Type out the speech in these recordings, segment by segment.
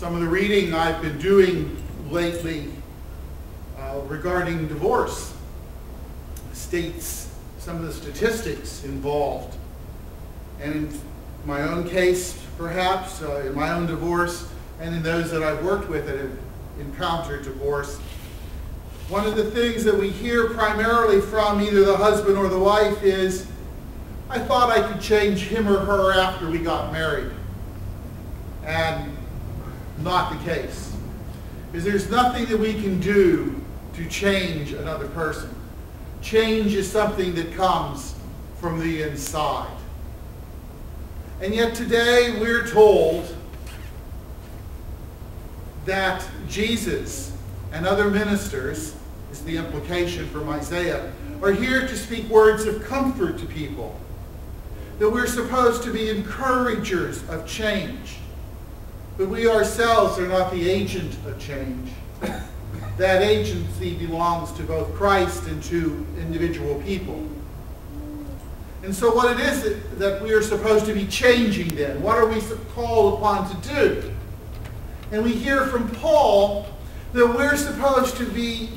Some of the reading I've been doing lately regarding divorce states some of the statistics involved. And in my own case, perhaps, in my own divorce, and in those that I've worked with that have encountered divorce, one of the things that we hear primarily from either the husband or the wife is, I thought I could change him or her after we got married. And not the case. Because there's nothing that we can do to change another person. Change is something that comes from the inside. And yet today we're told that Jesus and other ministers, is the implication from Isaiah, are here to speak words of comfort to people. That we're supposed to be encouragers of change. But we ourselves are not the agent of change. That agency belongs to both Christ and to individual people. And so what it is that we are supposed to be changing then? What are we called upon to do? And we hear from Paul that we're supposed to be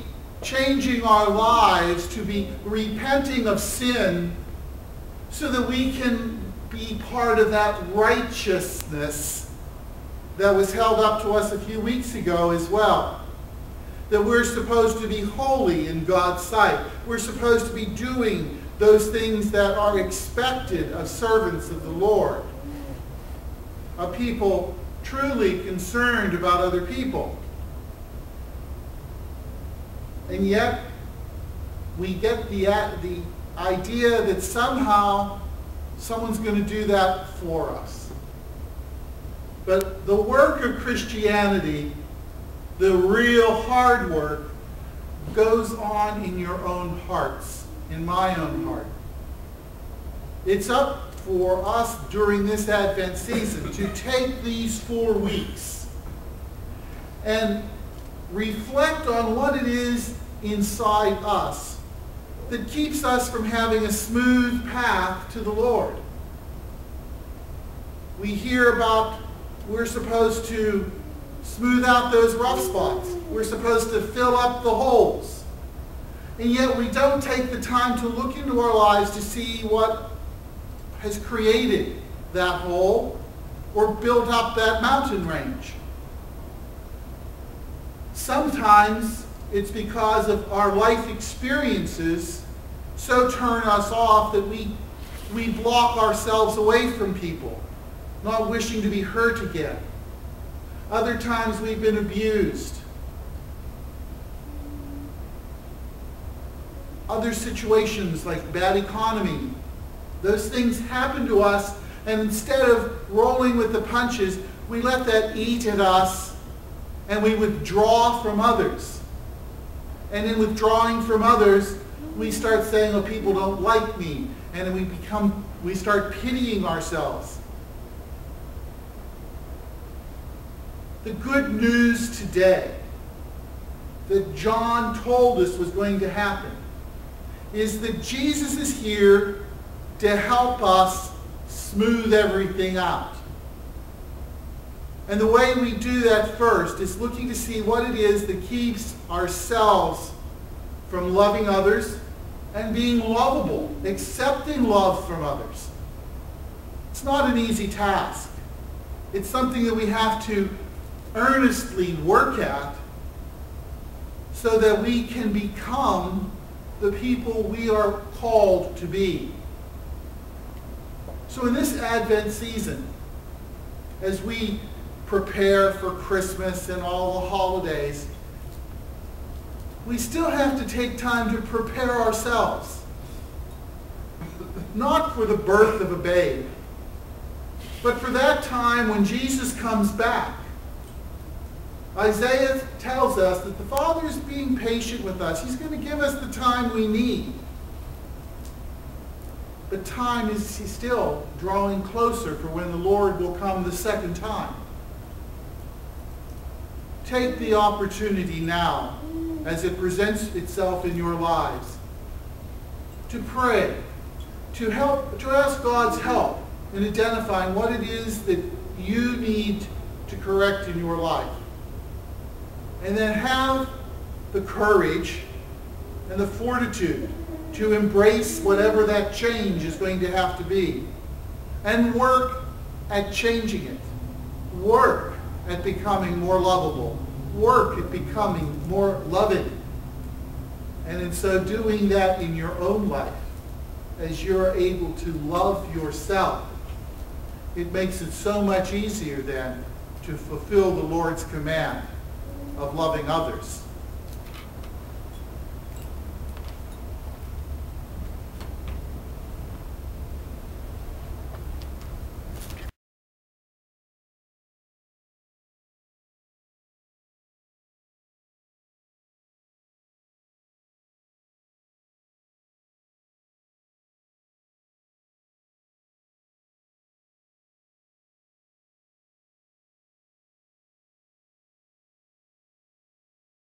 changing our lives, to be repenting of sin, so that we can be part of that righteousness that was held up to us a few weeks ago as well. That we're supposed to be holy in God's sight. We're supposed to be doing those things that are expected of servants of the Lord. A people truly concerned about other people. And yet, we get the idea that somehow someone's going to do that for us. But the work of Christianity, the real hard work, goes on in your own hearts, in my own heart. It's up for us during this Advent season to take these 4 weeks and reflect on what it is inside us that keeps us from having a smooth path to the Lord. We hear about we're supposed to smooth out those rough spots. We're supposed to fill up the holes. And yet we don't take the time to look into our lives to see what has created that hole or built up that mountain range. Sometimes it's because of our life experiences so turn us off that we block ourselves away from people, not wishing to be hurt again. Other times we've been abused. Other situations like bad economy. Those things happen to us, and instead of rolling with the punches, we let that eat at us and we withdraw from others. And in withdrawing from others, we start saying, oh, people don't like me. And then we start pitying ourselves. The good news today that John told us was going to happen is that Jesus is here to help us smooth everything out. And the way we do that first is looking to see what it is that keeps ourselves from loving others and being lovable, accepting love from others. It's not an easy task. It's something that we have to earnestly work at so that we can become the people we are called to be. So in this Advent season, as we prepare for Christmas and all the holidays, we still have to take time to prepare ourselves. Not for the birth of a babe, but for that time when Jesus comes back. Isaiah tells us that the Father is being patient with us. He's going to give us the time we need. But time is still drawing closer for when the Lord will come the second time. Take the opportunity now, as it presents itself in your lives, to pray, to ask God's help in identifying what it is that you need to correct in your life. And then have the courage and the fortitude to embrace whatever that change is going to have to be. And work at changing it. Work at becoming more lovable. Work at becoming more loving. And in so doing that in your own life, as you're able to love yourself, it makes it so much easier then to fulfill the Lord's command of loving others.